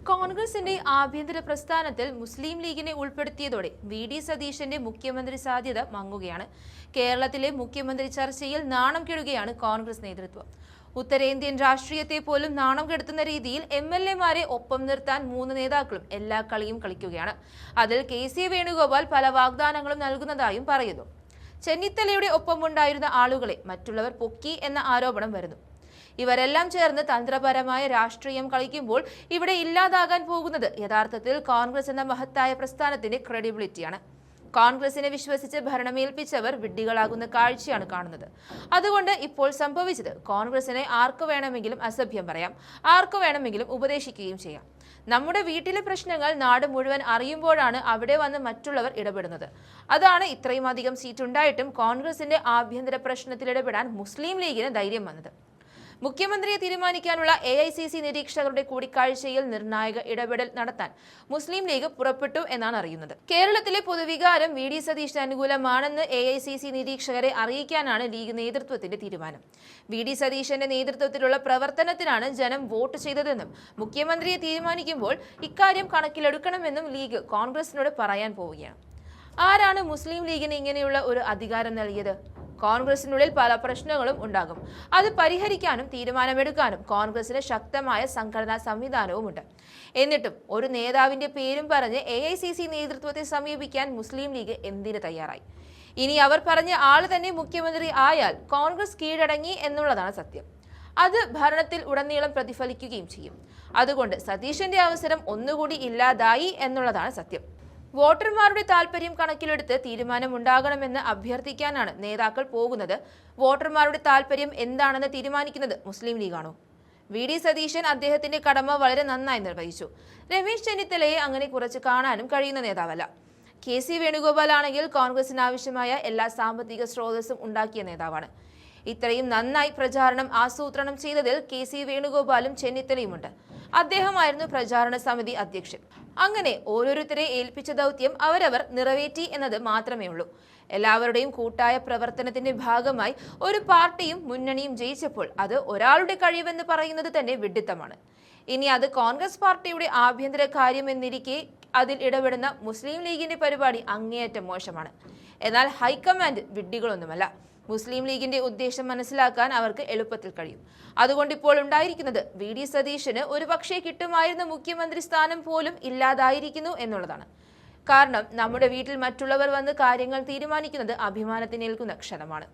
കോൺഗ്രസിന്റെ ആഭ്യന്തര പ്രസ്ഥാനത്തിൽ മുസ്ലിം ലീഗിനെ ഉൾപ്പെടുത്തിയതോടെ വി.ഡി. സതീശന്റെ മുഖ്യമന്ത്രി സാധ്യത മങ്ങുകയാണ്. കേരളത്തിലെ മുഖ്യമന്ത്രി ചർച്ചയിൽ നാണം കെടുകയാണ് കോൺഗ്രസ് നേതൃത്വം. ഉത്തരേന്ത്യൻ രാഷ്ട്രീയത്തെ പോലും നാണം കെടുത്തുന്ന രീതിയിൽ എം.എൽ.എമാരെ ഒപ്പം നിർത്താൻ മൂന്ന് നേതാക്കളും എല്ലാ കളിയും കളിക്കുകയാണ്. അതിൽ കെ.സി. വേണുഗോപാൽ പല വാഗ്ദാനങ്ങളും നൽകുന്നതായും പറയുന്നു. ചെന്നിത്തലയുടെ ഒപ്പമുണ്ടായിരുന്ന ആളുകളെ മറ്റുള്ളവർ പൊക്കി എന്ന ആരോപണം വരുന്നു. ഇവരെല്ലാം ചേർന്ന് തന്ത്രപരമായ രാഷ്ട്രീയം കളിക്കുമ്പോൾ ഇവിടെ ഇല്ലാതാകാൻ പോകുന്നത് യഥാർത്ഥത്തിൽ കോൺഗ്രസ് എന്ന മഹത്തായ പ്രസ്ഥാനത്തിന്റെ ക്രെഡിബിലിറ്റിയാണ്. കോൺഗ്രസിനെ വിശ്വസിച്ച് ഭരണമേൽപ്പിച്ചവർ വിഡ്ഢികളാകുന്ന കാഴ്ചയാണ് കാണുന്നത്. അതുകൊണ്ട് ഇപ്പോൾ സംഭവിച്ചത് കോൺഗ്രസിനെ ആർക്കു വേണമെങ്കിലും അസഭ്യം പറയാം, ആർക്കു വേണമെങ്കിലും ഉപദേശിക്കുകയും ചെയ്യാം. നമ്മുടെ വീട്ടിലെ പ്രശ്നങ്ങൾ നാട് മുഴുവൻ അറിയുമ്പോഴാണ് അവിടെ വന്ന് മറ്റുള്ളവർ ഇടപെടുന്നത്. അതാണ് ഇത്രയും അധികം സീറ്റുണ്ടായിട്ടും കോൺഗ്രസിന്റെ ആഭ്യന്തര പ്രശ്നത്തിൽ ഇടപെടാൻ മുസ്ലിം ലീഗിന് ധൈര്യം വന്നത്. മുഖ്യമന്ത്രിയെ തീരുമാനിക്കാനുള്ള AICC നിരീക്ഷകരുടെ കൂടിക്കാഴ്ചയിൽ നിർണായക ഇടപെടൽ നടത്താൻ മുസ്ലിം ലീഗ് പുറപ്പെട്ടു എന്നാണ് അറിയുന്നത്. കേരളത്തിലെ പൊതുവികാരം വി.ഡി. സതീശന് അനുകൂലമാണെന്ന് AICC നിരീക്ഷകരെ അറിയിക്കാനാണ് ലീഗ് നേതൃത്വത്തിന്റെ തീരുമാനം. വി.ഡി. സതീശന്റെ നേതൃത്വത്തിലുള്ള പ്രവർത്തനത്തിനാണ് ജനം വോട്ട് ചെയ്തതെന്നും മുഖ്യമന്ത്രിയെ തീരുമാനിക്കുമ്പോൾ ഇക്കാര്യം കണക്കിലെടുക്കണമെന്നും ലീഗ് കോൺഗ്രസിനോട് പറയാൻ പോവുകയാണ്. ആരാണ് മുസ്ലിം ലീഗിന് ഇങ്ങനെയുള്ള ഒരു അധികാരം നൽകിയത്? കോൺഗ്രസിനുള്ളിൽ പല പ്രശ്നങ്ങളും ഉണ്ടാകും. അത് പരിഹരിക്കാനും തീരുമാനമെടുക്കാനും കോൺഗ്രസിന് ശക്തമായ സംഘടനാ സംവിധാനവുമുണ്ട്. എന്നിട്ടും ഒരു നേതാവിന്റെ പേരും പറഞ്ഞ് AICC നേതൃത്വത്തെ സമീപിക്കാൻ മുസ്ലിം ലീഗ് എന്തിന് തയ്യാറായി? ഇനി അവർ പറഞ്ഞ ആള് തന്നെ മുഖ്യമന്ത്രി ആയാൽ കോൺഗ്രസ് കീഴടങ്ങി എന്നുള്ളതാണ് സത്യം. അത് ഭരണത്തിൽ ഉടനീളം പ്രതിഫലിക്കുകയും ചെയ്യും. അതുകൊണ്ട് സതീശന്റെ അവസരം ഒന്നുകൂടി ഇല്ലാതായി എന്നുള്ളതാണ് സത്യം. വോട്ടർമാരുടെ താൽപര്യം കണക്കിലെടുത്ത് തീരുമാനമുണ്ടാകണമെന്ന് അഭ്യർത്ഥിക്കാനാണ് നേതാക്കൾ പോകുന്നത്. വോട്ടർമാരുടെ താൽപര്യം എന്താണെന്ന് തീരുമാനിക്കുന്നത് മുസ്ലിം ലീഗാണോ? വി.ഡി. സതീശൻ അദ്ദേഹത്തിന്റെ കടമ വളരെ നന്നായി നിർവഹിച്ചു. രമേശ് ചെന്നിത്തലയെ അങ്ങനെ കുറച്ച് കാണാനും കഴിയുന്ന നേതാവല്ല. കെ.സി. വേണുഗോപാൽ ആണെങ്കിൽ കോൺഗ്രസിന് ആവശ്യമായ എല്ലാ സാമ്പത്തിക സ്രോതസ്സും ഉണ്ടാക്കിയ നേതാവാണ്. ഇത്രയും നന്നായി പ്രചാരണം ആസൂത്രണം ചെയ്തതിൽ കെ.സി. വേണുഗോപാലും ചെന്നിത്തലയുമുണ്ട്. അദ്ദേഹമായിരുന്നു പ്രചാരണ സമിതി അധ്യക്ഷൻ. അങ്ങനെ ഓരോരുത്തരെ ഏൽപ്പിച്ച ദൗത്യം അവരവർ നിറവേറ്റി എന്നത് മാത്രമേ ഉള്ളൂ. എല്ലാവരുടെയും കൂട്ടായ പ്രവർത്തനത്തിന്റെ ഭാഗമായി ഒരു പാർട്ടിയും മുന്നണിയും ജയിച്ചപ്പോൾ അത് ഒരാളുടെ കഴിവെന്ന് പറയുന്നത് തന്നെ വിഡ്ഢിത്തമാണ്. ഇനി അത് കോൺഗ്രസ് പാർട്ടിയുടെ ആഭ്യന്തര കാര്യമെന്നിരിക്കെ അതിൽ ഇടപെടുന്ന മുസ്ലിം ലീഗിന്റെ പരിപാടി അങ്ങേയറ്റം മോശമാണ്. എന്നാൽ ഹൈക്കമാൻഡ് വിഡ്ഢികളൊന്നുമല്ല. മുസ്ലിം ലീഗിന്റെ ഉദ്ദേശം മനസ്സിലാക്കാൻ അവർക്ക് എളുപ്പത്തിൽ കഴിയും. അതുകൊണ്ട് ഇപ്പോൾ ഉണ്ടായിരിക്കുന്നത് വി.ഡി. സതീശന് ഒരുപക്ഷെ കിട്ടുമായിരുന്ന മുഖ്യമന്ത്രി സ്ഥാനം പോലും ഇല്ലാതായിരിക്കുന്നു എന്നുള്ളതാണ്. കാരണം നമ്മുടെ വീട്ടിൽ മറ്റുള്ളവർ വന്ന് കാര്യങ്ങൾ തീരുമാനിക്കുന്നത് അഭിമാനത്തിനേൽക്കുന്ന ക്ഷണമാണ്.